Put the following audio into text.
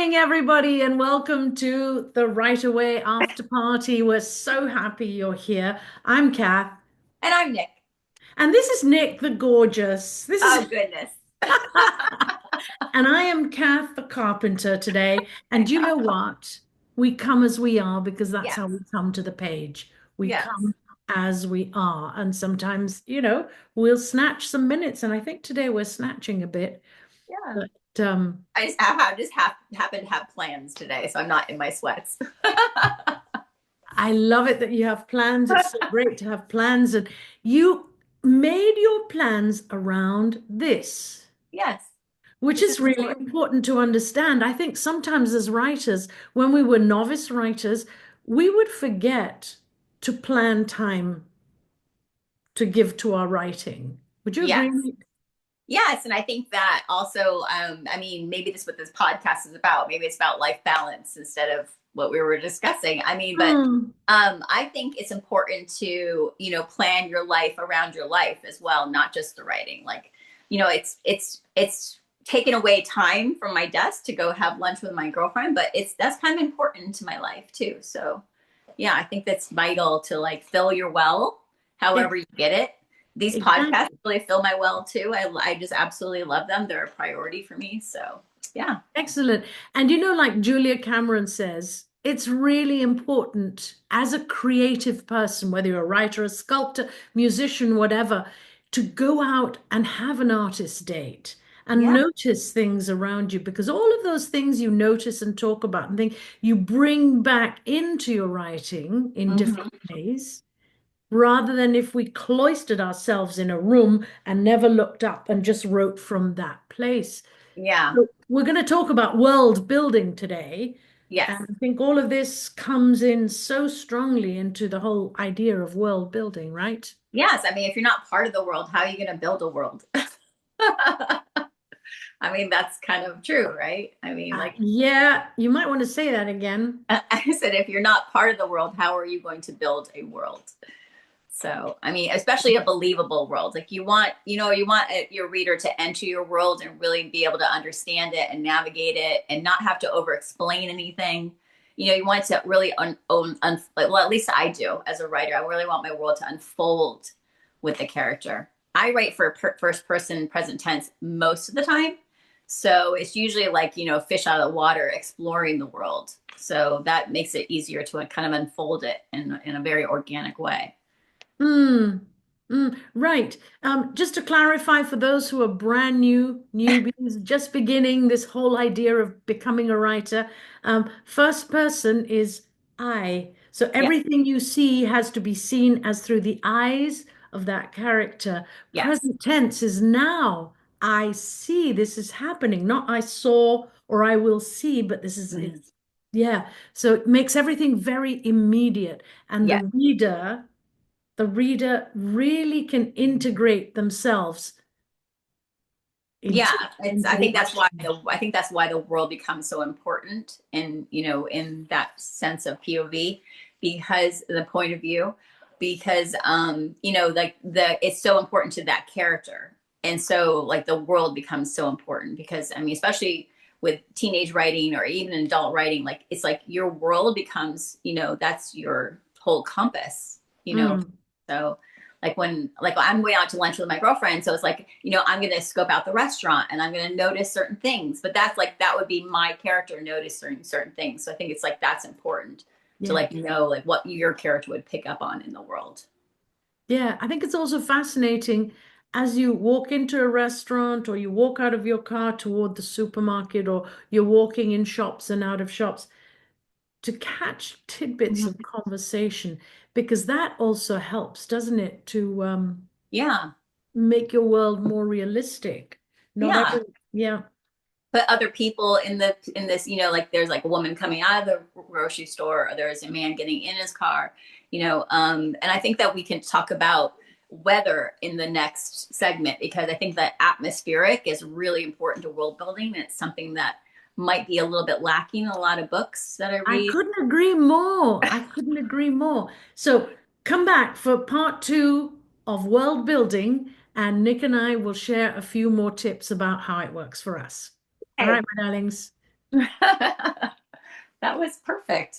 morning, everybody, and welcome to the Right Away After Party. We're so happy you're here. I'm Kath, And I'm Nick. and this is Nick the Gorgeous. This is, Oh, goodness. and I am Kath the Carpenter today. And you know what? We come as we are because that's how Yes. we come to the page. We Yes. come as we are, and sometimes, we'll snatch some minutes. And I think today we're snatching a bit, Yeah. but I just happen to have plans today, so I'm not in my sweats. I love it that you have plans. It's so great to have plans. And you made your plans around this, Yes, which this is is really important. important to understand. I think sometimes as writers, when we were novice writers, we would forget to plan time to give to our writing. Would you Yes. agree? Yes, and I think that also, I mean, maybe this is what this podcast is about. Maybe it's about life balance instead of what we were discussing. I mean, but Hmm. I think it's important to, plan your life around your life as well, not just the writing. Like, it's taken away time from my desk to go have lunch with my girlfriend, but that's kind of important to my life too. So, yeah, I think that's vital to like fill your well, however you get it. These podcasts Exactly. really fill my well too. I just absolutely love them. They're a priority for me. So, yeah. Excellent. And like Julia Cameron says, it's really important as a creative person, whether you're a writer, a sculptor, musician, whatever, to go out and have an artist date and Yeah. notice things around you because all of those things you notice and talk about and think you bring back into your writing in different Hmm. ways, rather than if we cloistered ourselves in a room and never looked up and just wrote from that place. Yeah. So we're going to talk about world building today. Yes. And I think all of this comes in so strongly into the whole idea of world building, right? Yes. I mean, if you're not part of the world, how are you going to build a world? I mean, that's kind of true, right? I mean, like Yeah, you might want to say that again. I said, if you're not part of the world, how are you going to build a world? So, I mean, especially a believable world. Like you want your reader to enter your world and really be able to understand it and navigate it and not have to over explain anything. You want it to really well, at least I do as a writer. I really want my world to unfold with the character. I write for first person present tense most of the time. So it's usually like, fish out of the water exploring the world. So that makes it easier to kind of unfold it in a very organic way. Mm, right. Just to clarify for those who are brand new, newbies, just beginning this whole idea of becoming a writer, first person is I. So Yeah. everything you see has to be seen as through the eyes of that character. Yes. Present tense is now. I see this is happening, not I saw or I will see, but this is Mhm. it's yeah. So it makes everything very immediate, and Yes. the reader really can integrate themselves Yeah. into It's. into I the think that's why action. the. I think that's why the world becomes so important, in in that sense of POV, because the point of view, because like it's so important to that character, and so like the world becomes so important because I mean, especially with teenage writing or even adult writing, like it's like your world becomes that's your whole compass. Mm. So like I'm going out to lunch with my girlfriend, so it's like I'm going to scope out the restaurant and I'm going to notice certain things, but that's like that would be my character noticing certain things. So I think it's like that's important to Yeah. like know like what your character would pick up on in the world. Yeah. I think it's also fascinating as you walk into a restaurant or you walk out of your car toward the supermarket or you're walking in shops and out of shops to catch tidbits of Mhm. conversation because that also helps, doesn't it, to Yeah. make your world more realistic. Not Yeah. every, yeah. Put other people in this, like there's like a woman coming out of the grocery store or there's a man getting in his car, and I think that we can talk about weather in the next segment because I think that atmospheric is really important to world building. It's something that might be a little bit lacking in a lot of books that I I read. couldn't agree more. I couldn't agree more. So come back for part two of world building, and Nick and I will share a few more tips about how it works for us. All Okay. right, my darlings. That was perfect.